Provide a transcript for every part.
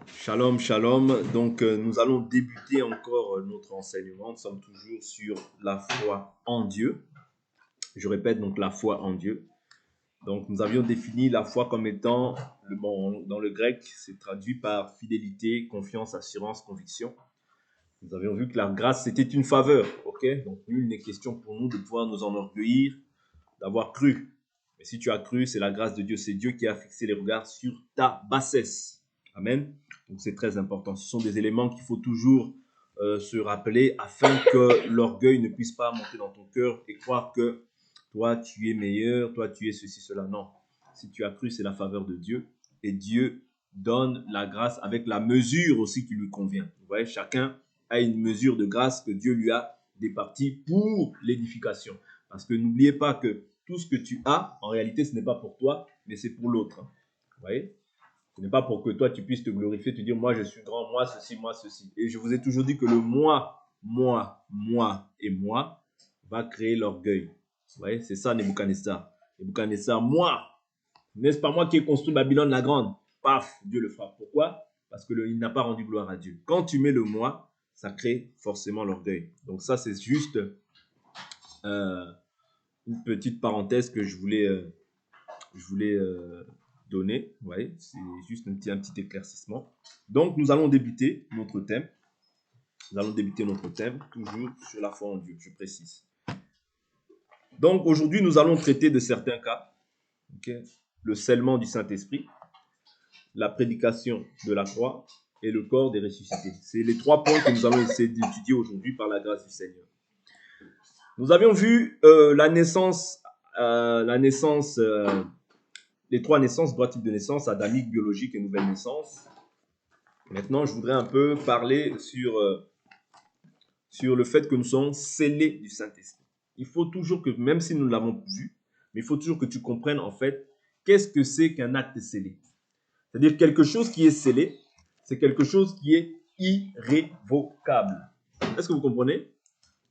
Shalom, shalom. Donc, nous allons débuter encore notre enseignement. Nous sommes toujours sur la foi en Dieu. Je répète, donc la foi en Dieu. Donc, nous avions défini la foi comme étant, dans le grec, c'est traduit par fidélité, confiance, assurance, conviction. Nous avions vu que la grâce, c'était une faveur. Ok. Donc, nul n'est question pour nous de pouvoir nous enorgueillir, d'avoir cru. Mais si tu as cru, c'est la grâce de Dieu. C'est Dieu qui a fixé les regards sur ta bassesse. Amen. Donc c'est très important. Ce sont des éléments qu'il faut toujours se rappeler afin que l'orgueil ne puisse pas monter dans ton cœur et croire que toi tu es meilleur, toi tu es ceci, cela. Non. Si tu as cru, c'est la faveur de Dieu. Et Dieu donne la grâce avec la mesure aussi qui lui convient. Vous voyez, chacun a une mesure de grâce que Dieu lui a départie pour l'édification. Parce que n'oubliez pas que tout ce que tu as, en réalité, ce n'est pas pour toi, mais c'est pour l'autre. Vous voyez? Ce n'est pas pour que toi, tu puisses te glorifier, te dire, moi, je suis grand, moi, ceci, moi, ceci. Et je vous ai toujours dit que le moi et moi va créer l'orgueil. Vous voyez? C'est ça, Nebuchadnezzar. Nebuchadnezzar, moi, n'est-ce pas moi qui ai construit Babylone la grande? Paf, Dieu le frappe. Pourquoi? Parce qu'il n'a pas rendu gloire à Dieu. Quand tu mets le moi, ça crée forcément l'orgueil. Donc ça, c'est juste une petite parenthèse que je voulais donner. Vous voyez, c'est juste un petit éclaircissement. Donc, nous allons débuter notre thème. Nous allons débuter notre thème, toujours sur la foi en Dieu, je précise. Donc, aujourd'hui, nous allons traiter de certains cas. Okay? Le scellement du Saint-Esprit, la prédication de la croix et le corps des ressuscités. C'est les trois points que nous allons essayer d'étudier aujourd'hui par la grâce du Seigneur. Nous avions vu les trois naissances, trois types de naissance, adamique, biologique et nouvelle naissance. Maintenant, je voudrais un peu parler sur le fait que nous sommes scellés du Saint-Esprit. Il faut toujours que, même si nous l'avons vu, mais il faut toujours que tu comprennes en fait qu'est-ce que c'est qu'un acte scellé. C'est-à-dire quelque chose qui est scellé, c'est quelque chose qui est irrévocable. Est-ce que vous comprenez?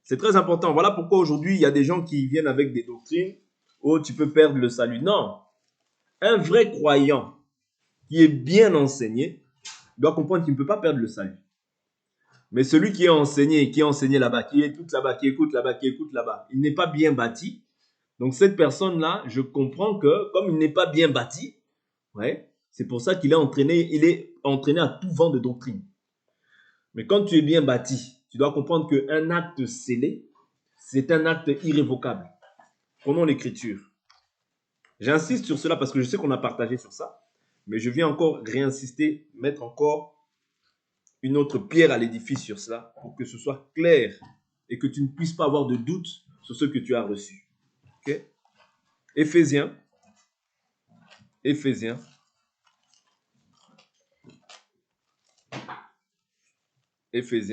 C'est très important. Voilà pourquoi aujourd'hui, il y a des gens qui viennent avec des doctrines où tu peux perdre le salut. Non. Un vrai croyant qui est bien enseigné doit comprendre qu'il ne peut pas perdre le salut. Mais celui qui est enseigné là-bas, qui écoute là-bas, qui écoute là-bas, qui écoute là-bas, il n'est pas bien bâti. Donc cette personne-là, je comprends que comme il n'est pas bien bâti, ouais, c'est pour ça qu'il est entraîné à tout vent de doctrine. Mais quand tu es bien bâti, tu dois comprendre qu'un acte scellé, c'est un acte irrévocable. Prenons l'écriture. J'insiste sur cela parce que je sais qu'on a partagé sur ça, mais je viens encore réinsister, mettre encore une autre pierre à l'édifice sur cela pour que ce soit clair et que tu ne puisses pas avoir de doute sur ce que tu as reçu. Okay? Éphésiens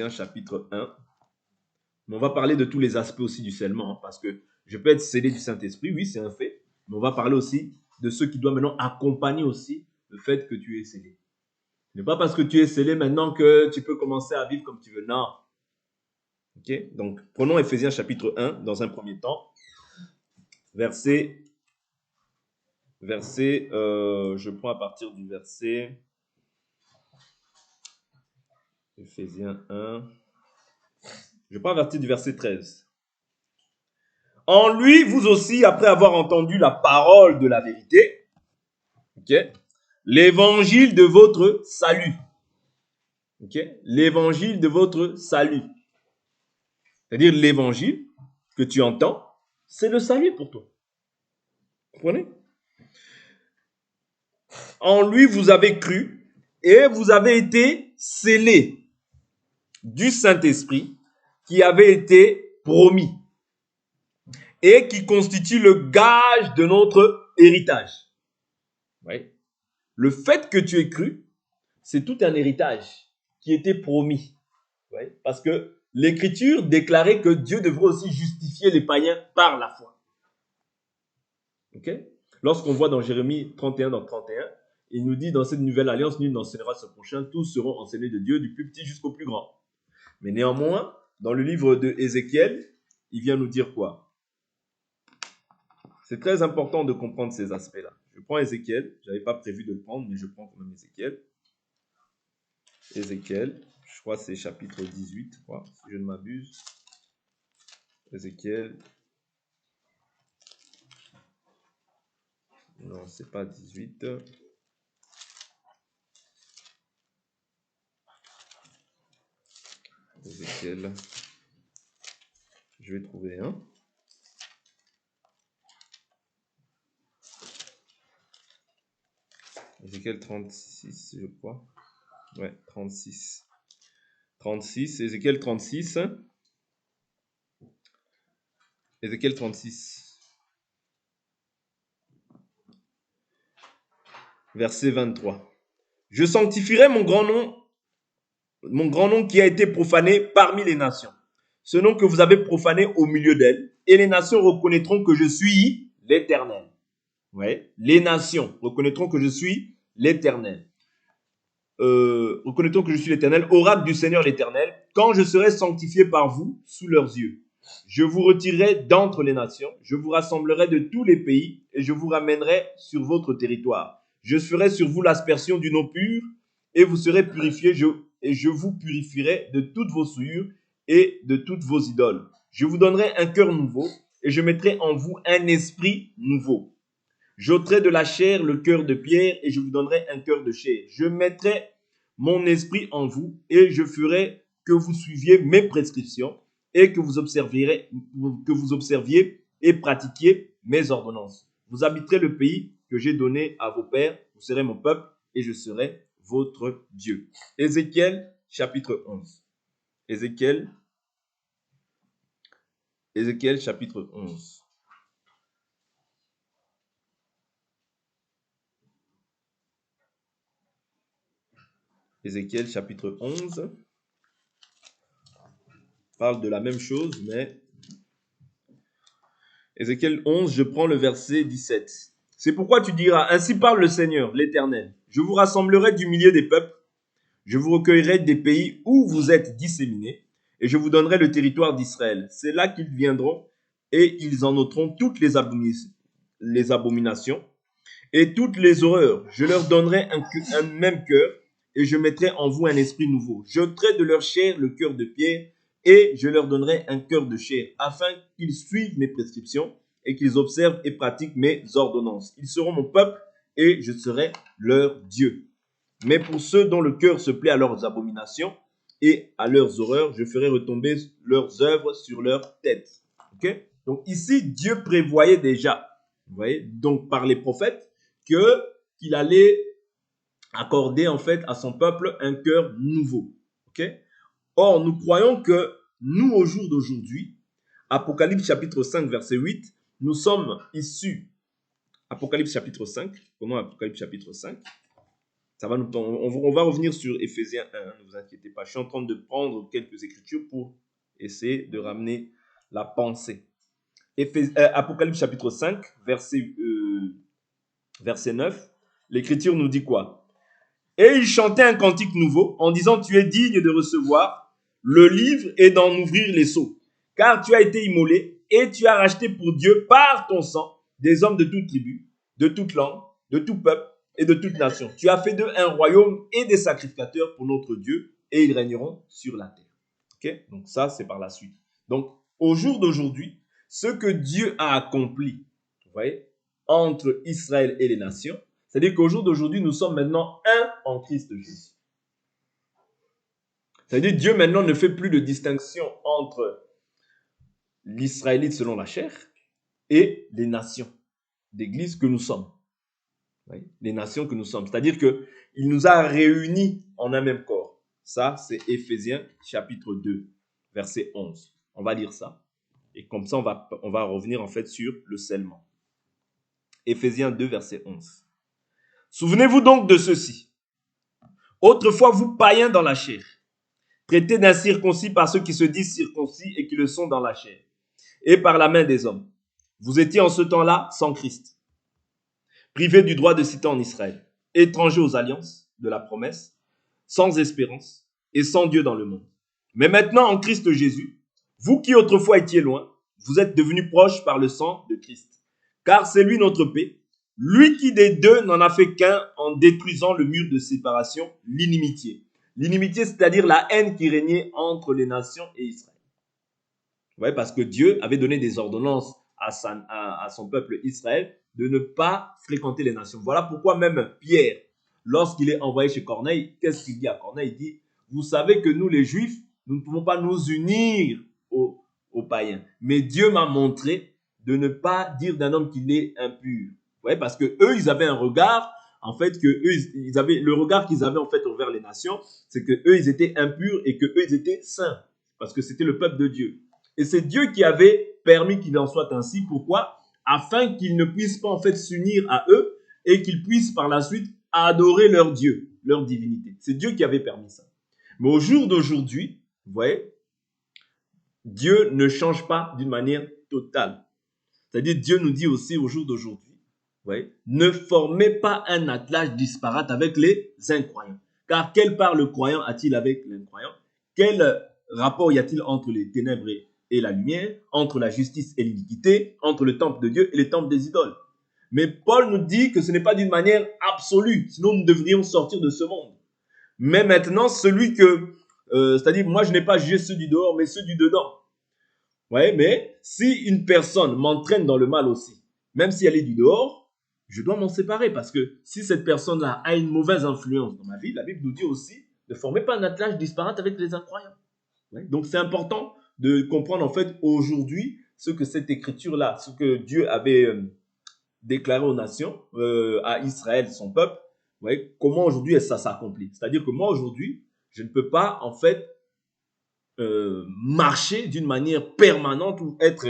chapitre 1. Mais on va parler de tous les aspects aussi du scellement, hein, parce que je peux être scellé du Saint-Esprit, oui, c'est un fait, mais on va parler aussi de ce qui doit maintenant accompagner aussi le fait que tu es scellé. Ce n'est pas parce que tu es scellé maintenant que tu peux commencer à vivre comme tu veux. Non. Ok? Donc, prenons Éphésiens chapitre 1 dans un premier temps. Je prends à partir du verset Éphésiens 1. Je prends à partir du verset 13. En lui, vous aussi, après avoir entendu la parole de la vérité, okay, l'évangile de votre salut. Okay, l'évangile de votre salut. C'est-à-dire l'évangile que tu entends, c'est le salut pour toi. Vous comprenez? En lui, vous avez cru et vous avez été scellés du Saint-Esprit qui avait été promis et qui constitue le gage de notre héritage. Oui. Le fait que tu aies cru, c'est tout un héritage qui était promis. Oui. Parce que l'Écriture déclarait que Dieu devrait aussi justifier les païens par la foi. Okay? Lorsqu'on voit dans Jérémie 31, dans 31, il nous dit dans cette nouvelle alliance, nul n'enseignera ce prochain, tous seront enseignés de Dieu, du plus petit jusqu'au plus grand. Mais néanmoins, dans le livre de Ézéchiel, il vient nous dire quoi? C'est très important de comprendre ces aspects-là. Je prends Ézéchiel, je n'avais pas prévu de le prendre, mais je prends quand même Ézéchiel. Ézéchiel, je crois que c'est chapitre 18, je crois, si je ne m'abuse. Ézéchiel, non, c'est pas 18. Ézéchiel, je vais trouver un. Ézéchiel 36, je crois. Ouais, 36. 36, Ézéchiel 36. Ézéchiel 36. Verset 23. Je sanctifierai mon grand nom qui a été profané parmi les nations. Ce nom que vous avez profané au milieu d'elles. Et les nations reconnaîtront que je suis l'Éternel. Ouais. Les nations reconnaîtront que je suis l'Éternel. Reconnaîtront que je suis l'Éternel, oracle du Seigneur l'Éternel, quand je serai sanctifié par vous sous leurs yeux. Je vous retirerai d'entre les nations, je vous rassemblerai de tous les pays et je vous ramènerai sur votre territoire. Je ferai sur vous l'aspersion d'une eau pure et vous serez purifiés et je vous purifierai de toutes vos souillures et de toutes vos idoles. Je vous donnerai un cœur nouveau et je mettrai en vous un esprit nouveau. J'ôterai de la chair le cœur de pierre et je vous donnerai un cœur de chair. Je mettrai mon esprit en vous et je ferai que vous suiviez mes prescriptions et que vous observiez et pratiquiez mes ordonnances. Vous habiterez le pays que j'ai donné à vos pères, vous serez mon peuple et je serai votre Dieu. Ézéchiel chapitre 11. Ézéchiel chapitre 11. Ézéchiel chapitre 11 parle de la même chose, mais Ézéchiel 11, je prends le verset 17. C'est pourquoi tu diras, ainsi parle le Seigneur, l'Éternel. Je vous rassemblerai du milieu des peuples, je vous recueillerai des pays où vous êtes disséminés, et je vous donnerai le territoire d'Israël. C'est là qu'ils viendront, et ils en ôteront toutes les abominations et toutes les horreurs. Je leur donnerai un même cœur, et je mettrai en vous un esprit nouveau. J'ôterai de leur chair le cœur de pierre, et je leur donnerai un cœur de chair, afin qu'ils suivent mes prescriptions, et qu'ils observent et pratiquent mes ordonnances. Ils seront mon peuple, et je serai leur Dieu. Mais pour ceux dont le cœur se plaît à leurs abominations et à leurs horreurs, je ferai retomber leurs œuvres sur leur tête. Okay? Donc ici, Dieu prévoyait déjà, vous voyez, donc par les prophètes, qu'il allait accorder en fait à son peuple un cœur nouveau. Okay? Or, nous croyons que nous, au jour d'aujourd'hui, Apocalypse chapitre 5, verset 8, nous sommes issus. Apocalypse chapitre 5, prenons Apocalypse chapitre 5. Ça va on va revenir sur Éphésiens 1, ne vous inquiétez pas. Je suis en train de prendre quelques écritures pour essayer de ramener la pensée. Apocalypse chapitre 5, verset 9, l'écriture nous dit quoi? Et il chantait un cantique nouveau en disant, tu es digne de recevoir le livre et d'en ouvrir les sceaux, car tu as été immolé et tu as racheté pour Dieu par ton sang des hommes de toute tribu, de toute langue, de tout peuple et de toute nation. Tu as fait d'eux un royaume et des sacrificateurs pour notre Dieu et ils régneront sur la terre. Okay? Donc ça, c'est par la suite. Donc, au jour d'aujourd'hui, ce que Dieu a accompli, vous voyez, entre Israël et les nations, c'est-à-dire qu'au jour d'aujourd'hui, nous sommes maintenant un en Christ Jésus. C'est-à-dire que Dieu maintenant ne fait plus de distinction entre l'Israélite selon la chair et les nations d'église que nous sommes. Oui, les nations que nous sommes. C'est-à-dire qu'il nous a réunis en un même corps. Ça, c'est Éphésiens chapitre 2, verset 11. On va lire ça. Et comme ça, on va revenir en fait sur le scellement. Éphésiens 2, verset 11. Souvenez-vous donc de ceci. Autrefois, vous païens dans la chair, traités d'incirconcis par ceux qui se disent circoncis et qui le sont dans la chair, et par la main des hommes. Vous étiez en ce temps-là sans Christ, privés du droit de citer en Israël, étrangers aux alliances de la promesse, sans espérance et sans Dieu dans le monde. Mais maintenant, en Christ Jésus, vous qui autrefois étiez loin, vous êtes devenus proches par le sang de Christ. Car c'est lui notre paix, lui qui des deux n'en a fait qu'un en détruisant le mur de séparation, l'inimitié. L'inimitié, c'est-à-dire la haine qui régnait entre les nations et Israël. Ouais, parce que Dieu avait donné des ordonnances à son peuple Israël de ne pas fréquenter les nations. Voilà pourquoi même Pierre, lorsqu'il est envoyé chez Corneille, qu'est-ce qu'il dit à Corneille? Il dit, vous savez que nous les Juifs, nous ne pouvons pas nous unir aux païens. Mais Dieu m'a montré de ne pas dire d'un homme qu'il est impur. Ouais, parce que eux, ils avaient un regard, en fait, que eux, ils avaient le regard qu'ils avaient en fait envers les nations, c'est que eux, ils étaient impurs et que eux, ils étaient saints, parce que c'était le peuple de Dieu. Et c'est Dieu qui avait permis qu'il en soit ainsi. Pourquoi? Afin qu'ils ne puissent pas en fait s'unir à eux et qu'ils puissent par la suite adorer leur Dieu, leur divinité. C'est Dieu qui avait permis ça. Mais au jour d'aujourd'hui, vous voyez, Dieu ne change pas d'une manière totale. C'est-à-dire, Dieu nous dit aussi au jour d'aujourd'hui, vous voyez, ne formez pas un attelage disparate avec les incroyants. Car quelle part le croyant a-t-il avec l'incroyant? Quel rapport y a-t-il entre les ténèbres et la lumière, entre la justice et l'iniquité, entre le temple de Dieu et le temple des idoles? Mais Paul nous dit que ce n'est pas d'une manière absolue, sinon nous devrions sortir de ce monde. Mais maintenant, celui que, c'est-à-dire, moi je n'ai pas jugé ceux du dehors, mais ceux du dedans. Ouais, mais si une personne m'entraîne dans le mal aussi, même si elle est du dehors, je dois m'en séparer parce que si cette personne-là a une mauvaise influence dans ma vie, la Bible nous dit aussi ne formez pas un attelage disparate avec les incroyants. Ouais, donc c'est important de comprendre en fait aujourd'hui ce que cette écriture-là, ce que Dieu avait déclaré aux nations, à Israël, son peuple, ouais, comment aujourd'hui ça s'accomplit. C'est-à-dire que moi aujourd'hui, je ne peux pas en fait marcher d'une manière permanente ou être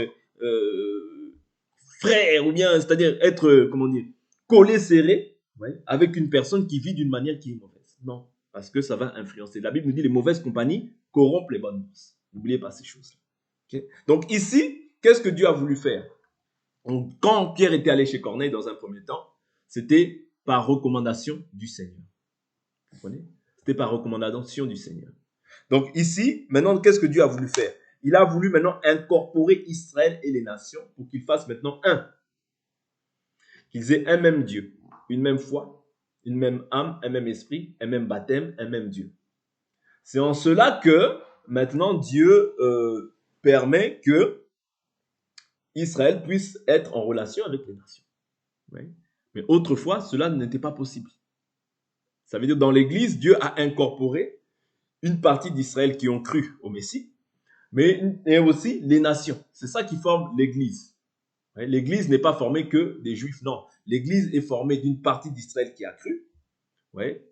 frère ou bien, c'est-à-dire être, comment dire, collé, serré, ouais, avec une personne qui vit d'une manière qui est mauvaise. Non, parce que ça va influencer. La Bible nous dit les mauvaises compagnies corrompent les bonnes mœurs. N'oubliez pas ces choses-là. Okay? Donc ici, qu'est-ce que Dieu a voulu faire? Donc, quand Pierre était allé chez Corneille dans un premier temps, c'était par recommandation du Seigneur. Vous comprenez? C'était par recommandation du Seigneur. Donc ici, maintenant, qu'est-ce que Dieu a voulu faire? Il a voulu maintenant incorporer Israël et les nations pour qu'ils fassent maintenant un. Qu'ils aient un même Dieu, une même foi, une même âme, un même esprit, un même baptême, un même Dieu. C'est en cela que maintenant Dieu permet que Israël puisse être en relation avec les nations. Oui. Mais autrefois, cela n'était pas possible. Ça veut dire dans l'Église, Dieu a incorporé une partie d'Israël qui ont cru au Messie, mais et aussi les nations. C'est ça qui forme l'Église. L'Église n'est pas formée que des Juifs, non. L'Église est formée d'une partie d'Israël qui a cru, ouais,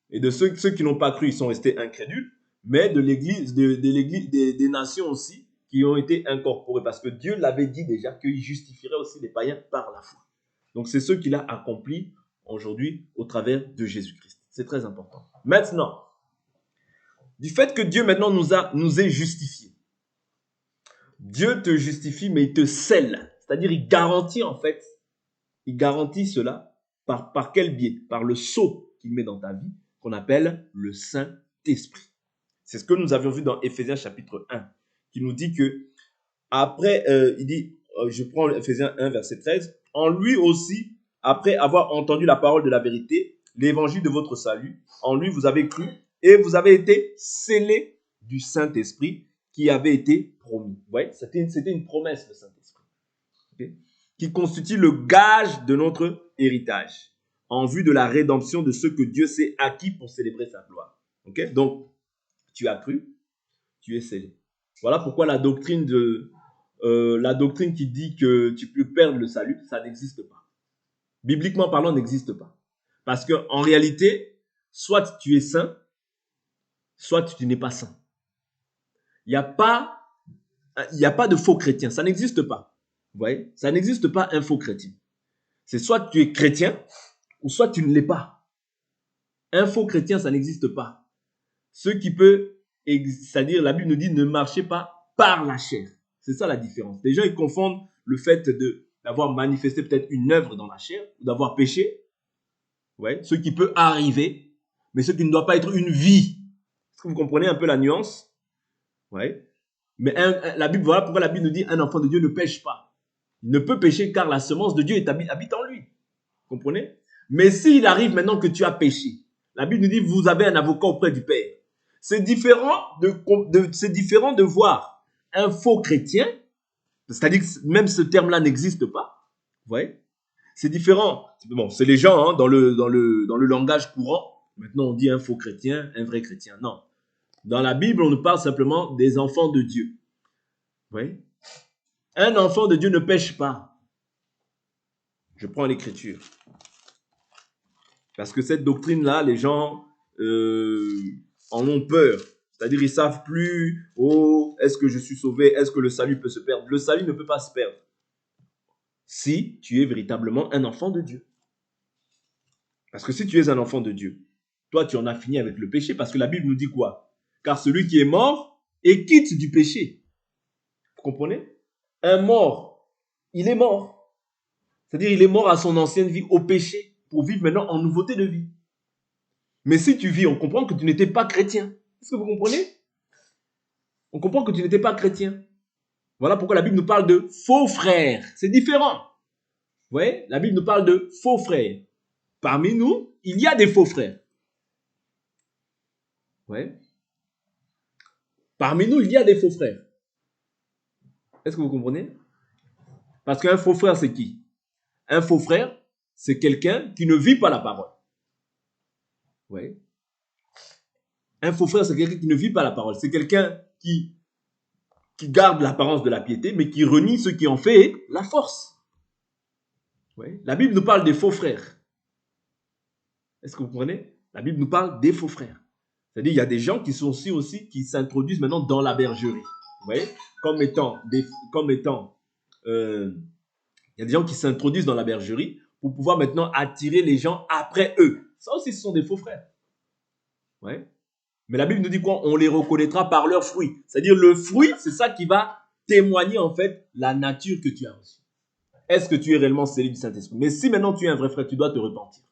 et de ceux qui n'ont pas cru, ils sont restés incrédules, mais de l'Église, des nations aussi qui ont été incorporées, parce que Dieu l'avait dit déjà qu'il justifierait aussi les païens par la foi. Donc c'est ce qu'il a accompli aujourd'hui au travers de Jésus-Christ. C'est très important. Maintenant, du fait que Dieu maintenant nous est justifiés, Dieu te justifie, mais il te scelle. C'est-à-dire, il garantit en fait, il garantit cela par quel biais? Par le sceau qu'il met dans ta vie, qu'on appelle le Saint-Esprit. C'est ce que nous avions vu dans Éphésiens chapitre 1, qui nous dit que, après, il dit, je prends Éphésiens 1, verset 13, en lui aussi, après avoir entendu la parole de la vérité, l'évangile de votre salut, en lui vous avez cru et vous avez été scellés du Saint-Esprit qui avait été promis. Vous voyez, c'était une promesse, le Saint-Esprit, okay, qui constitue le gage de notre héritage en vue de la rédemption de ce que Dieu s'est acquis pour célébrer sa gloire. Okay? Donc, tu as cru, tu es scellé. Voilà pourquoi la doctrine qui dit que tu peux perdre le salut, ça n'existe pas. Bibliquement parlant, n'existe pas. Parce qu'en réalité, soit tu es saint, soit tu n'es pas saint. Il n'y a pas de faux chrétien. Ça n'existe pas. Vous voyez? Ça n'existe pas un faux chrétien. C'est soit tu es chrétien, ou soit tu ne l'es pas. Un faux chrétien, ça n'existe pas. Ce qui peut, c'est-à-dire la Bible nous dit ne marchez pas par la chair. C'est ça la différence. Les gens, ils confondent le fait d'avoir manifesté peut-être une œuvre dans la chair, ou d'avoir péché, ouais, ce qui peut arriver, mais ce qui ne doit pas être une vie. Est-ce que vous comprenez un peu la nuance? Ouais. Mais la Bible, voilà pourquoi la Bible nous dit un enfant de Dieu ne pêche pas. Il ne peut pécher car la semence de Dieu habite en lui. Vous comprenez? Mais s'il arrive maintenant que tu as péché, La Bible nous dit, vous avez un avocat auprès du Père. C'est différent de voir un faux chrétien, c'est-à-dire que même ce terme-là n'existe pas. Vous voyez? C'est différent. Bon, c'est les gens hein, dans le langage courant. Maintenant, on dit un faux chrétien, un vrai chrétien. Non. Dans la Bible, on nous parle simplement des enfants de Dieu. Vous voyez? Un enfant de Dieu ne pêche pas. Je prends l'écriture. Parce que cette doctrine-là, les gens en ont peur. C'est-à-dire, ils ne savent plus, oh, est-ce que je suis sauvé? Est-ce que le salut peut se perdre? Le salut ne peut pas se perdre. Si tu es véritablement un enfant de Dieu. Parce que si tu es un enfant de Dieu, toi, tu en as fini avec le péché. Parce que la Bible nous dit quoi? Car celui qui est mort est quitte du péché. Vous comprenez? Un mort, il est mort. C'est-à-dire, il est mort à son ancienne vie, au péché, pour vivre maintenant en nouveauté de vie. Mais si tu vis, on comprend que tu n'étais pas chrétien. Est-ce que vous comprenez? On comprend que tu n'étais pas chrétien. Voilà pourquoi la Bible nous parle de faux frères. C'est différent. Vous voyez? La Bible nous parle de faux frères. Parmi nous, il y a des faux frères. Vous voyez? Parmi nous, il y a des faux frères. Est-ce que vous comprenez? Parce qu'un faux frère, c'est qui? Un faux frère, c'est quelqu'un qui ne vit pas la parole. Vous voyez? Un faux frère, c'est quelqu'un qui ne vit pas la parole. C'est quelqu'un qui garde l'apparence de la piété, mais qui renie ce qui en fait la force. Ouais. La Bible nous parle des faux frères. Est-ce que vous comprenez? La Bible nous parle des faux frères. C'est-à-dire, il y a des gens qui sont aussi qui s'introduisent maintenant dans la bergerie. Vous voyez? Il y a des gens qui s'introduisent dans la bergerie pour pouvoir maintenant attirer les gens après eux. Ça aussi, ce sont des faux frères. Ouais. Mais la Bible nous dit quoi? On les reconnaîtra par leurs fruits. C'est-à-dire, le fruit, c'est ça qui va témoigner en fait la nature que tu as reçue. Est-ce que tu es réellement scellé du Saint-Esprit? Mais si maintenant tu es un vrai frère, tu dois te repentir.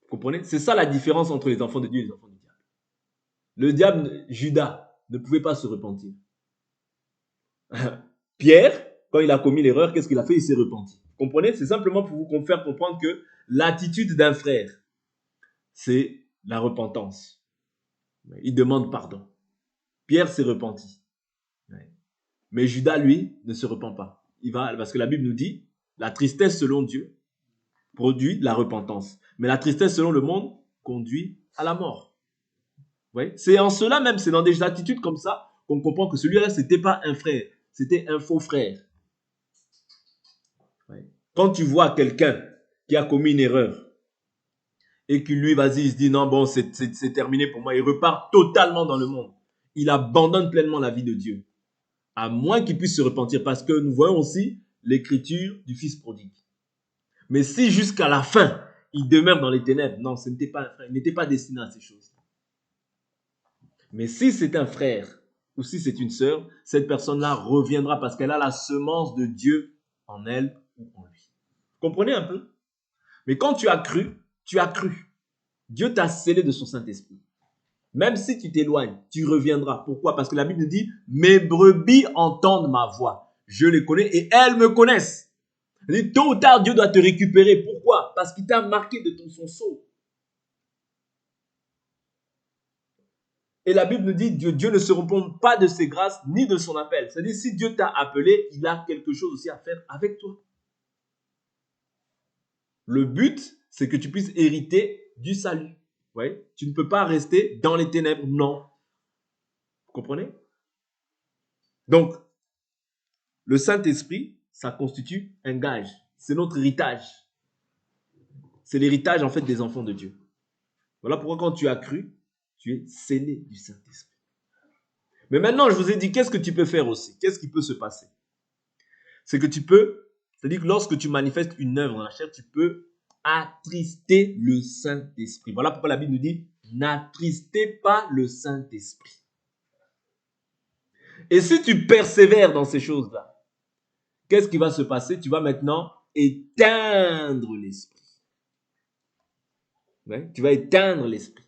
Vous comprenez? C'est ça la différence entre les enfants de Dieu et les enfants du diable. Le diable, Judas, ne pouvait pas se repentir. Pierre, quand il a commis l'erreur, qu'est-ce qu'il a fait? Il s'est repenti. Vous comprenez? C'est simplement pour vous faire comprendre que l'attitude d'un frère, c'est la repentance. Il demande pardon. Pierre s'est repenti. Mais Judas, lui, ne se repent pas. Parce que la Bible nous dit, la tristesse selon Dieu produit la repentance. Mais la tristesse selon le monde conduit à la mort. C'est en cela même, c'est dans des attitudes comme ça qu'on comprend que celui-là, ce n'était pas un frère, c'était un faux frère. Quand tu vois quelqu'un qui a commis une erreur et qui lui, vas-y, il se dit non, bon, c'est terminé pour moi, il repart totalement dans le monde. Il abandonne pleinement la vie de Dieu. À moins qu'il puisse se repentir, parce que nous voyons aussi l'écriture du fils prodigue. Mais si jusqu'à la fin, il demeure dans les ténèbres, non, ce n'était pas un frère, il n'était pas destiné à ces choses. Mais si c'est un frère ou si c'est une sœur, cette personne-là reviendra parce qu'elle a la semence de Dieu en elle ou en lui. Vous comprenez un peu? Mais quand tu as cru, tu as cru. Dieu t'a scellé de son Saint-Esprit. Même si tu t'éloignes, tu reviendras. Pourquoi? Parce que la Bible nous dit, mes brebis entendent ma voix. Je les connais et elles me connaissent. Tôt ou tard, Dieu doit te récupérer. Pourquoi? Parce qu'il t'a marqué de son sceau. Et la Bible nous dit, Dieu ne se repent pas de ses grâces ni de son appel. C'est-à-dire, si Dieu t'a appelé, il a quelque chose aussi à faire avec toi. Le but, c'est que tu puisses hériter du salut. Ouais. Tu ne peux pas rester dans les ténèbres, non. Vous comprenez? Donc, le Saint-Esprit, ça constitue un gage. C'est notre héritage. C'est l'héritage, en fait, des enfants de Dieu. Voilà pourquoi quand tu as cru, tu es scellé du Saint-Esprit. Mais maintenant, je vous ai dit, qu'est-ce que tu peux faire aussi? Qu'est-ce qui peut se passer? C'est que tu peux, c'est-à-dire que lorsque tu manifestes une œuvre dans la chair, tu peux attrister le Saint-Esprit. Voilà pourquoi la Bible nous dit, n'attristez pas le Saint-Esprit. Et si tu persévères dans ces choses-là, qu'est-ce qui va se passer? Tu vas maintenant éteindre l'esprit. Ouais, tu vas éteindre l'esprit.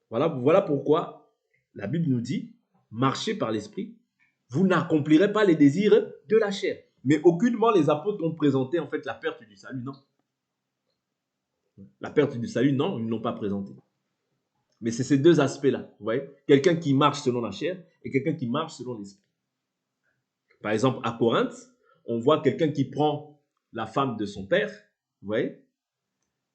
Voilà pourquoi la Bible nous dit, marchez par l'esprit, vous n'accomplirez pas les désirs de la chair. Mais aucunement les apôtres ont présenté en fait la perte du salut, non. La perte du salut, non, ils ne l'ont pas présenté. Mais c'est ces deux aspects-là, vous voyez. Quelqu'un qui marche selon la chair et quelqu'un qui marche selon l'esprit. Par exemple, à Corinthe, on voit quelqu'un qui prend la femme de son père, vous voyez.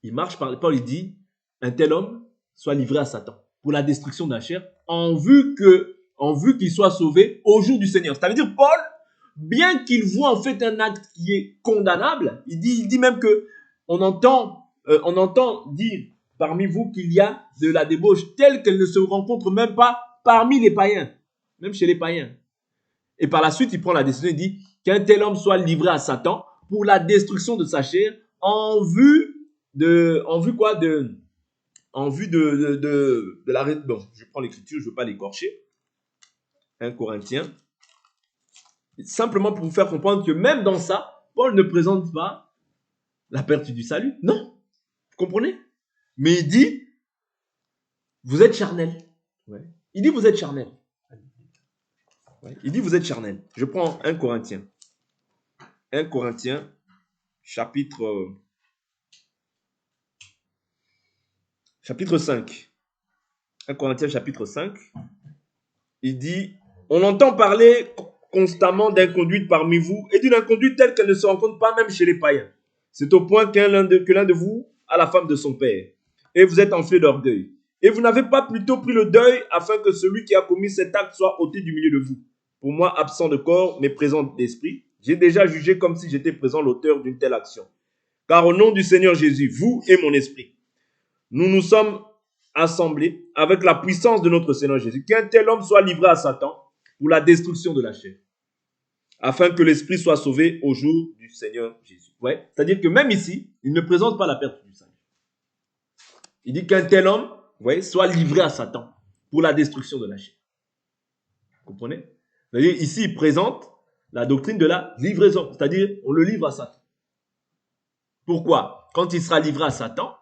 Il marche par Paul, il dit, un tel homme soit livré à Satan pour la destruction de la chair en vue qu'il soit sauvé au jour du Seigneur. C'est-à-dire, Paul, bien qu'il voit en fait un acte qui est condamnable, il dit même que on entend dire parmi vous qu'il y a de la débauche telle qu'elle ne se rencontre même pas parmi les païens, même chez les païens. Et par la suite, il prend la décision et dit qu'un tel homme soit livré à Satan pour la destruction de sa chair en vue de la... Bon, je prends l'écriture, je ne veux pas l'écorcher. 1 Corinthiens. Simplement pour vous faire comprendre que même dans ça, Paul ne présente pas la perte du salut. Non. Vous comprenez? Mais il dit, vous êtes charnel. Ouais. Il dit, vous êtes charnel. Ouais. Il dit, vous êtes charnel. Je prends 1 Corinthiens. 1 Corinthiens, chapitre 5. 1 Corinthiens, chapitre 5. Il dit, on entend parler constamment d'inconduite parmi vous et d'une inconduite telle qu'elle ne se rencontre pas même chez les païens. C'est au point que l'un de vous a la femme de son père. Et vous êtes enflé d'orgueil. Et vous n'avez pas plutôt pris le deuil afin que celui qui a commis cet acte soit ôté du milieu de vous. Pour moi, absent de corps, mais présent d'esprit, j'ai déjà jugé comme si j'étais présent l'auteur d'une telle action. Car au nom du Seigneur Jésus, vous et mon esprit, nous nous sommes assemblés avec la puissance de notre Seigneur Jésus, qu'un tel homme soit livré à Satan pour la destruction de la chair, afin que l'esprit soit sauvé au jour du Seigneur Jésus. Ouais. C'est-à-dire que même ici, il ne présente pas la perte du salut. Il dit qu'un tel homme, ouais, soit livré à Satan pour la destruction de la chair. Vous comprenez? C'est-à-dire ici, il présente la doctrine de la livraison, c'est-à-dire on le livre à Satan. Pourquoi? Quand il sera livré à Satan,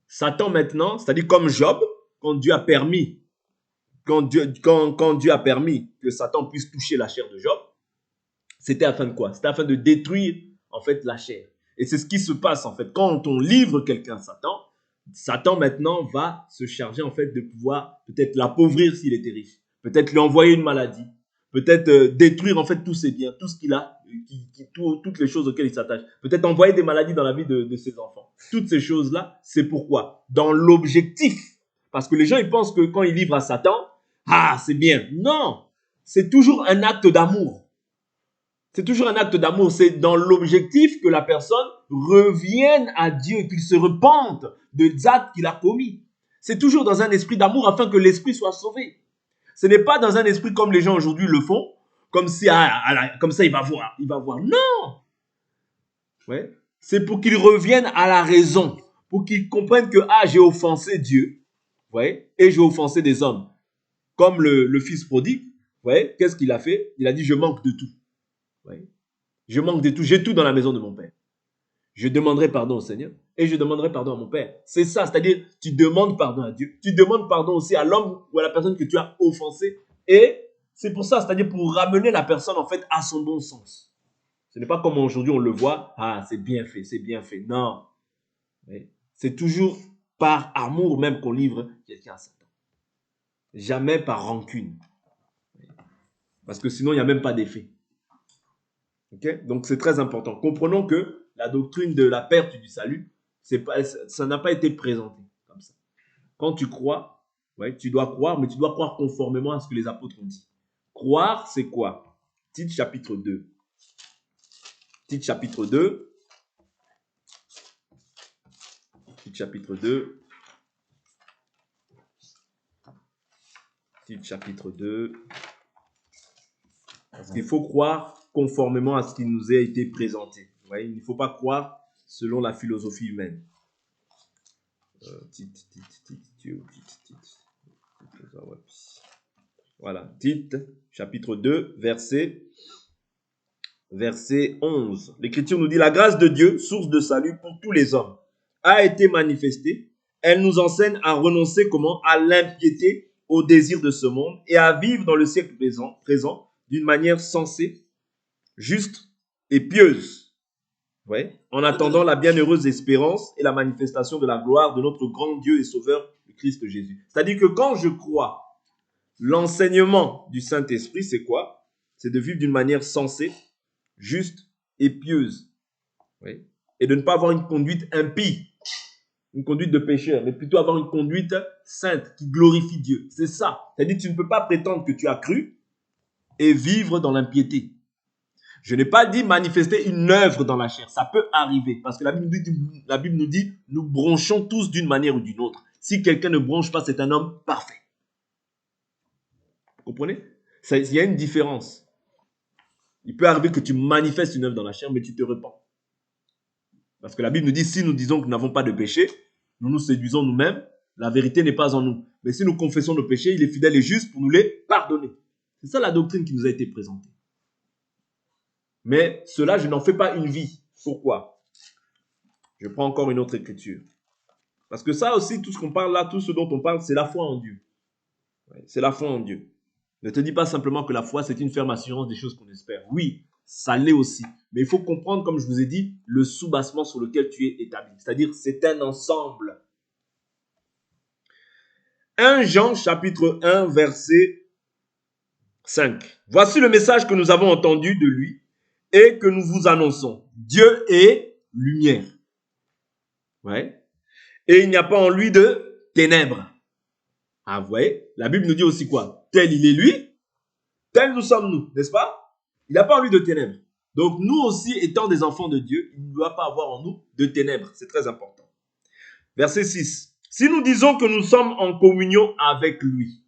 Satan maintenant, c'est-à-dire comme Job, quand Dieu a permis que Satan puisse toucher la chair de Job, c'était afin de quoi? C'était afin de détruire en fait la chair. Et c'est ce qui se passe en fait. Quand on livre quelqu'un à Satan, Satan maintenant va se charger en fait de pouvoir peut-être l'appauvrir s'il était riche, peut-être lui envoyer une maladie, peut-être détruire en fait tous ses biens, tout ce qu'il a, toutes les choses auxquelles il s'attache, peut-être envoyer des maladies dans la vie de ses enfants. Toutes ces choses-là, c'est pourquoi? Dans l'objectif. Parce que les gens, ils pensent que quand ils livrent à Satan, ah, c'est bien. Non, c'est toujours un acte d'amour. C'est toujours un acte d'amour. C'est dans l'objectif que la personne revienne à Dieu, qu'il se repente des actes qu'il a commis. C'est toujours dans un esprit d'amour afin que l'esprit soit sauvé. Ce n'est pas dans un esprit comme les gens aujourd'hui le font, comme si comme ça il va voir. Non. Ouais. C'est pour qu'ils reviennent à la raison, pour qu'ils comprennent que j'ai offensé Dieu, ouais, et j'ai offensé des hommes. Comme le fils prodigue, ouais, qu'est-ce qu'il a fait? Il a dit je manque de tout. Ouais. Je manque de tout, j'ai tout dans la maison de mon père. Je demanderai pardon au Seigneur et je demanderai pardon à mon père. C'est ça, c'est-à-dire tu demandes pardon à Dieu, tu demandes pardon aussi à l'homme ou à la personne que tu as offensé. Et c'est pour ça, c'est-à-dire pour ramener la personne en fait à son bon sens. Ce n'est pas comme aujourd'hui on le voit, c'est bien fait, c'est bien fait. Non, c'est toujours par amour même qu'on livre quelqu'un à Satan. Jamais par rancune. Parce que sinon il n'y a même pas d'effet. Okay? Donc c'est très important. Comprenons que la doctrine de la perte du salut, ça n'a pas été présenté comme ça. Quand tu crois, ouais, tu dois croire, mais tu dois croire conformément à ce que les apôtres ont dit. Croire, c'est quoi? Tite chapitre 2. Tite chapitre 2. Tite chapitre 2. Tite chapitre 2. Parce qu'il faut croire conformément à ce qui nous a été présenté. Vous voyez, il ne faut pas croire selon la philosophie humaine. Voilà, Tite, chapitre 2, verset 11. L'Écriture nous dit, la grâce de Dieu, source de salut pour tous les hommes, a été manifestée. Elle nous enseigne à renoncer comment? À l'impiété, au désir de ce monde et à vivre dans le siècle présent d'une manière sensée, juste et pieuse. Ouais. En attendant la bienheureuse espérance et la manifestation de la gloire de notre grand Dieu et Sauveur, le Christ Jésus. C'est-à-dire que quand je crois, l'enseignement du Saint-Esprit, c'est quoi? C'est de vivre d'une manière sensée, juste et pieuse. Oui. Et de ne pas avoir une conduite impie, une conduite de pécheur, mais plutôt avoir une conduite sainte qui glorifie Dieu. C'est ça. C'est-à-dire que tu ne peux pas prétendre que tu as cru et vivre dans l'impiété. Je n'ai pas dit manifester une œuvre dans la chair. Ça peut arriver parce que la Bible nous dit nous bronchons tous d'une manière ou d'une autre. Si quelqu'un ne bronche pas, c'est un homme parfait. Vous comprenez? Il y a une différence. Il peut arriver que tu manifestes une œuvre dans la chair, mais tu te repens. Parce que la Bible nous dit, si nous disons que nous n'avons pas de péché, nous nous séduisons nous-mêmes, la vérité n'est pas en nous. Mais si nous confessons nos péchés, il est fidèle et juste pour nous les pardonner. C'est ça la doctrine qui nous a été présentée. Mais cela, je n'en fais pas une vie. Pourquoi? Je prends encore une autre écriture. Parce que ça aussi, tout ce qu'on parle là, tout ce dont on parle, c'est la foi en Dieu. C'est la foi en Dieu. Ne te dis pas simplement que la foi, c'est une ferme assurance des choses qu'on espère. Oui, ça l'est aussi. Mais il faut comprendre, comme je vous ai dit, le soubassement sur lequel tu es établi. C'est-à-dire, c'est un ensemble. 1 Jean, chapitre 1, verset 5. Voici le message que nous avons entendu de lui et que nous vous annonçons. Dieu est lumière. Ouais. Et il n'y a pas en lui de ténèbres. Ah, vous voyez, la Bible nous dit aussi quoi? Tel il est lui, tel nous sommes nous, n'est-ce pas? Il n'y a pas en lui de ténèbres. Donc nous aussi, étant des enfants de Dieu, il ne doit pas avoir en nous de ténèbres. C'est très important. Verset 6. Si nous disons que nous sommes en communion avec lui.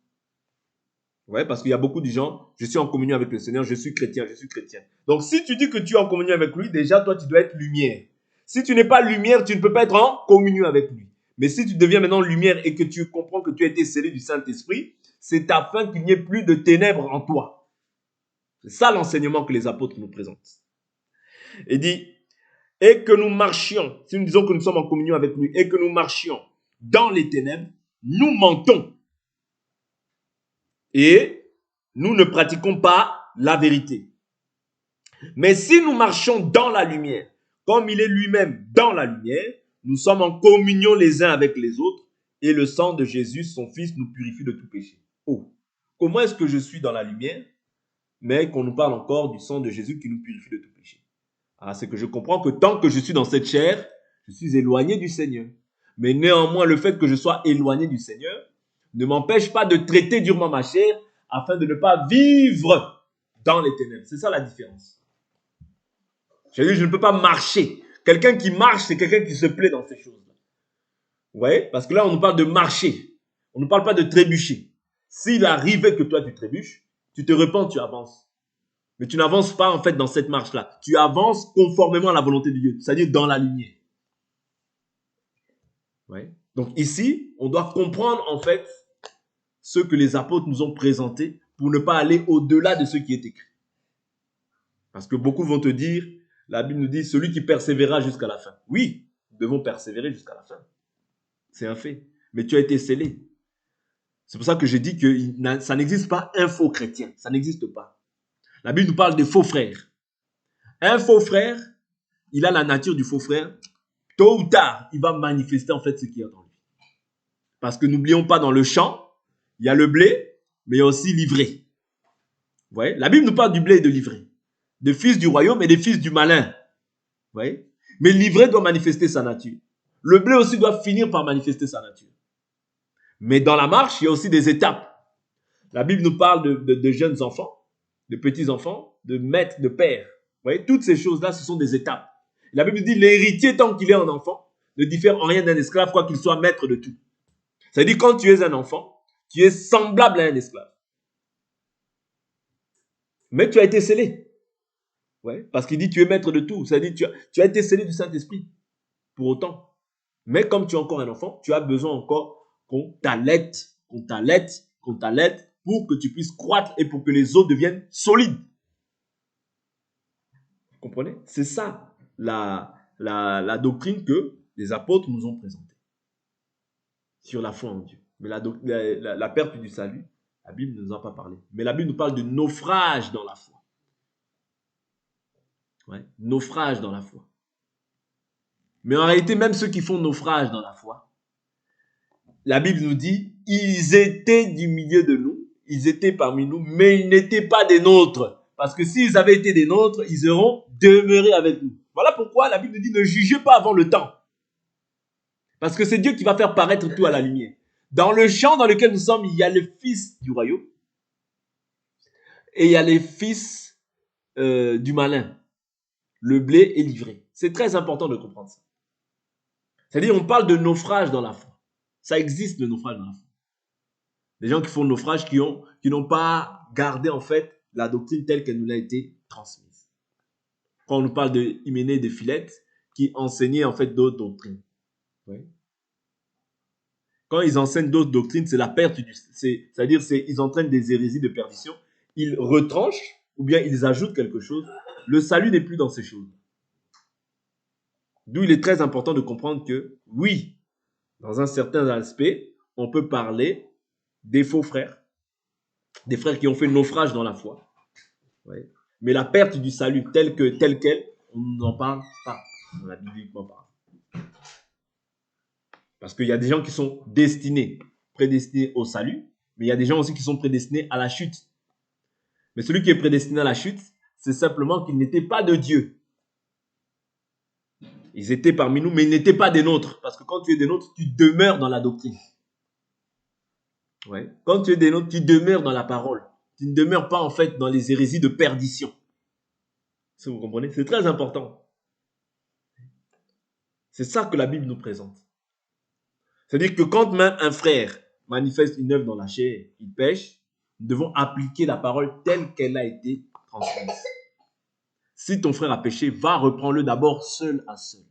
Ouais, parce qu'il y a beaucoup de gens, je suis en communion avec le Seigneur, je suis chrétien, je suis chrétien. Donc si tu dis que tu es en communion avec lui, déjà toi tu dois être lumière. Si tu n'es pas lumière, tu ne peux pas être en communion avec lui. Mais si tu deviens maintenant lumière et que tu comprends que tu as été scellé du Saint-Esprit, c'est afin qu'il n'y ait plus de ténèbres en toi. C'est ça l'enseignement que les apôtres nous présentent. Il dit, et que nous marchions, si nous disons que nous sommes en communion avec lui, et que nous marchions dans les ténèbres, nous mentons. Et nous ne pratiquons pas la vérité. Mais si nous marchons dans la lumière, comme il est lui-même dans la lumière, nous sommes en communion les uns avec les autres, et le sang de Jésus, son Fils, nous purifie de tout péché. Oh, comment est-ce que je suis dans la lumière, mais qu'on nous parle encore du sang de Jésus qui nous purifie de tout péché? Ah, c'est que je comprends que tant que je suis dans cette chair, je suis éloigné du Seigneur. Mais néanmoins, le fait que je sois éloigné du Seigneur ne m'empêche pas de traiter durement ma chair afin de ne pas vivre dans les ténèbres. C'est ça la différence. Je ne peux pas marcher. Quelqu'un qui marche, c'est quelqu'un qui se plaît dans ces choses-là. Vous voyez? Parce que là, on nous parle de marcher. On ne nous parle pas de trébucher. S'il arrivait que toi, tu trébuches, tu te repens, tu avances. Mais tu n'avances pas en fait dans cette marche-là. Tu avances conformément à la volonté de Dieu, c'est-à-dire dans la lumière. Ouais. Donc ici, on doit comprendre en fait ce que les apôtres nous ont présenté pour ne pas aller au-delà de ce qui est écrit. Parce que beaucoup vont te dire, la Bible nous dit, celui qui persévérera jusqu'à la fin. Oui, nous devons persévérer jusqu'à la fin. C'est un fait. Mais tu as été scellé. C'est pour ça que je dis que ça n'existe pas un faux chrétien. Ça n'existe pas. La Bible nous parle de faux frères. Un faux frère, il a la nature du faux frère. Tôt ou tard, il va manifester en fait ce qui est en lui. Parce que n'oublions pas, dans le champ, il y a le blé, mais il y a aussi l'ivraie. Vous voyez? La Bible nous parle du blé et de l'ivraie. Des fils du royaume et des fils du malin. Vous voyez? Mais l'ivraie doit manifester sa nature. Le blé aussi doit finir par manifester sa nature. Mais dans la marche, il y a aussi des étapes. La Bible nous parle de jeunes enfants, de petits enfants, de maîtres, de pères. Vous voyez? Toutes ces choses-là, ce sont des étapes. La Bible dit, l'héritier, tant qu'il est un enfant, ne diffère en rien d'un esclave, quoi qu'il soit maître de tout. C'est-à-dire, quand tu es un enfant, tu es semblable à un esclave. Mais tu as été scellé. Ouais, parce qu'il dit, tu es maître de tout. C'est-à-dire, tu as été scellé du Saint-Esprit. Pour autant. Mais comme tu es encore un enfant, tu as besoin encore qu'on t'allaite, pour que tu puisses croître et pour que les os deviennent solides. Vous comprenez? C'est ça la doctrine que les apôtres nous ont présentée sur la foi en Dieu. Mais la perte du salut, la Bible ne nous en a pas parlé. Mais la Bible nous parle de naufrage dans la foi. Ouais, naufrage dans la foi. Mais en réalité, même ceux qui font naufrage dans la foi, la Bible nous dit, ils étaient du milieu de nous, ils étaient parmi nous, mais ils n'étaient pas des nôtres. Parce que s'ils avaient été des nôtres, ils auront demeuré avec nous. Voilà pourquoi la Bible nous dit, ne jugez pas avant le temps. Parce que c'est Dieu qui va faire paraître tout à la lumière. Dans le champ dans lequel nous sommes, il y a le fils du royaume et il y a les fils du malin. Le blé est livré. C'est très important de comprendre ça. C'est-à-dire, on parle de naufrage dans la foi. Ça existe, le naufrage dans la foi. Des gens qui font naufrage, qui n'ont pas gardé, en fait, la doctrine telle qu'elle nous a été transmise. Quand on nous parle de Hyménée et de Philette, qui enseignaient, en fait, d'autres doctrines. Oui. Quand ils enseignent d'autres doctrines, c'est la perte c'est-à-dire, ils entraînent des hérésies de perdition. Ils retranchent, ou bien ils ajoutent quelque chose. Le salut n'est plus dans ces choses. D'où il est très important de comprendre que, oui, dans un certain aspect, on peut parler des faux frères, des frères qui ont fait naufrage dans la foi. Ouais. Mais la perte du salut telle quelle, on n'en parle pas dans la bibliquement parle. Parce qu'il y a des gens qui sont prédestinés au salut, mais il y a des gens aussi qui sont prédestinés à la chute. Mais celui qui est prédestiné à la chute, c'est simplement qu'il n'était pas de Dieu. Ils étaient parmi nous, mais ils n'étaient pas des nôtres. Parce que quand tu es des nôtres, tu demeures dans la doctrine. Ouais. Quand tu es des nôtres, tu demeures dans la parole. Tu ne demeures pas en fait dans les hérésies de perdition. Si vous comprenez, c'est très important. C'est ça que la Bible nous présente. C'est-à-dire que quand même un frère manifeste une œuvre dans la chair, il pêche, nous devons appliquer la parole telle qu'elle a été transmise. Si ton frère a péché, va reprendre-le d'abord seul à seul.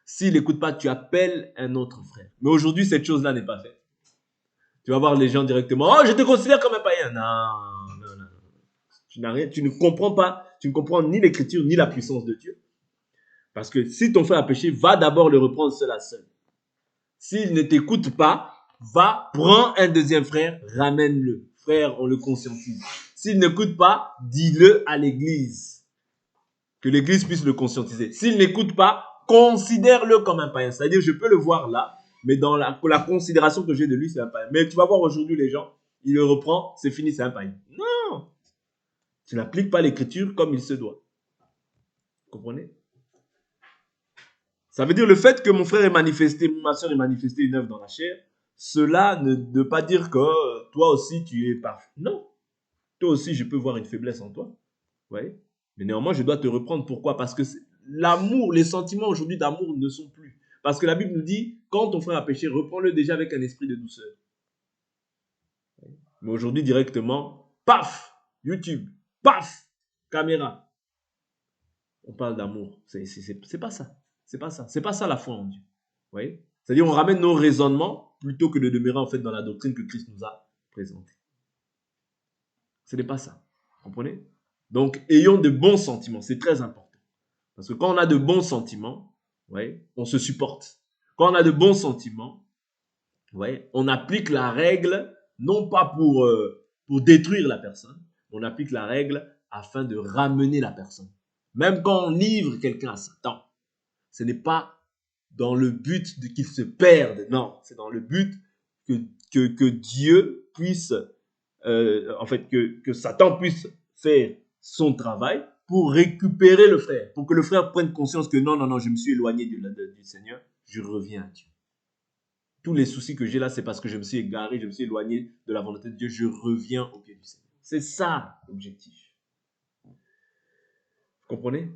S'il n'écoute pas, tu appelles un autre frère. Mais aujourd'hui, cette chose-là n'est pas faite. Tu vas voir les gens directement. Oh, je te considère comme un païen. Non. Tu n'as rien, tu ne comprends pas, tu ne comprends ni l'écriture ni la puissance de Dieu. Parce que si ton frère a péché, va d'abord le reprendre seul à seul. S'il ne t'écoute pas, va, prends un deuxième frère, ramène-le. Frère, on le conscientise. S'il n'écoute pas, dis-le à l'église. Que l'église puisse le conscientiser. S'il n'écoute pas, considère-le comme un païen. C'est-à-dire, je peux le voir là, mais dans la considération que j'ai de lui, c'est un païen. Mais tu vas voir aujourd'hui les gens, il le reprend, c'est fini, c'est un païen. Non! Tu n'appliques pas l'écriture comme il se doit. Vous comprenez? Ça veut dire le fait que mon frère ait manifesté, ma soeur ait manifesté une œuvre dans la chair, cela ne veut pas dire que toi aussi tu es parfait. Non. Toi aussi, je peux voir une faiblesse en toi. Ouais. Mais néanmoins, je dois te reprendre. Pourquoi? Parce que l'amour, les sentiments aujourd'hui d'amour ne sont plus. Parce que la Bible nous dit, quand ton frère a péché, reprends-le déjà avec un esprit de douceur. Mais aujourd'hui, directement, paf, YouTube, paf, caméra. On parle d'amour. C'est pas ça. C'est pas ça. C'est pas ça la foi en Dieu. Vous voyez? C'est-à-dire, on ramène nos raisonnements plutôt que de demeurer en fait dans la doctrine que Christ nous a présentée. Ce n'est pas ça. Vous comprenez? Donc, ayons de bons sentiments. C'est très important. Parce que quand on a de bons sentiments, ouais, on se supporte. Quand on a de bons sentiments, ouais, on applique la règle, non pas pour détruire la personne, on applique la règle afin de ramener la personne. Même quand on livre quelqu'un à Satan, ce n'est pas dans le but de qu'il se perde, non, c'est dans le but que Dieu puisse, en fait, que Satan puisse faire son travail pour récupérer le frère, pour que le frère prenne conscience que non, je me suis éloigné du Seigneur, je reviens à Dieu. Tous les soucis que j'ai là, c'est parce que je me suis égaré, je me suis éloigné de la volonté de Dieu, je reviens au pied du Seigneur. C'est ça l'objectif. Vous comprenez?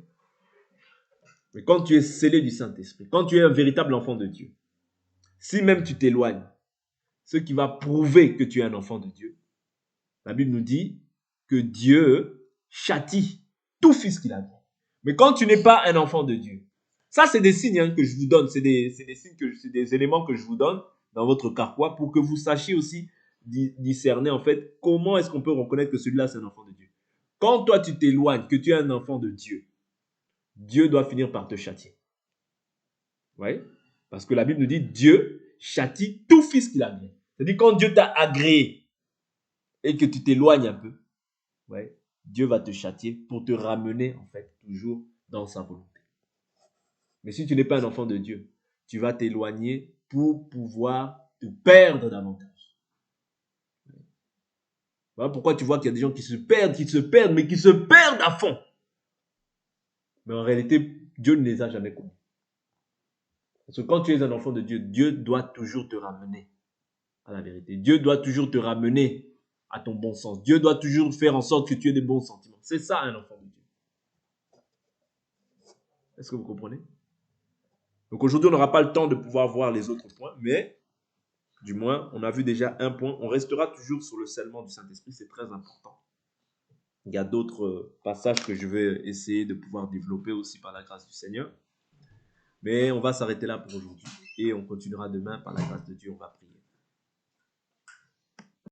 Mais quand tu es scellé du Saint-Esprit, quand tu es un véritable enfant de Dieu, si même tu t'éloignes, ce qui va prouver que tu es un enfant de Dieu, la Bible nous dit que Dieu châtie tout fils qu'il a. Mais quand tu n'es pas un enfant de Dieu, ça c'est des signes que je vous donne, c'est des signes c'est des éléments que je vous donne dans votre carquois pour que vous sachiez aussi discerner en fait comment est-ce qu'on peut reconnaître que celui-là c'est un enfant de Dieu. Quand toi tu t'éloignes, que tu es un enfant de Dieu, Dieu doit finir par te châtier. Vous voyez? Parce que la Bible nous dit Dieu châtie tout fils qu'il a agréé. C'est-à-dire quand Dieu t'a agréé et que tu t'éloignes un peu, ouais, Dieu va te châtier pour te ramener en fait toujours dans sa volonté. Mais si tu n'es pas un enfant de Dieu, tu vas t'éloigner pour pouvoir te perdre davantage. Voilà pourquoi tu vois qu'il y a des gens qui se perdent, mais qui se perdent à fond. Mais en réalité, Dieu ne les a jamais connus. Parce que quand tu es un enfant de Dieu, Dieu doit toujours te ramener à la vérité. Dieu doit toujours te ramener à ton bon sens. Dieu doit toujours faire en sorte que tu aies des bons sentiments. C'est ça un enfant de Dieu. Est-ce que vous comprenez? Donc aujourd'hui, on n'aura pas le temps de pouvoir voir les autres points, mais du moins, on a vu déjà un point. On restera toujours sur le scellement du Saint-Esprit, c'est très important. Il y a d'autres passages que je vais essayer de pouvoir développer aussi par la grâce du Seigneur. Mais on va s'arrêter là pour aujourd'hui et on continuera demain par la grâce de Dieu. On va prier.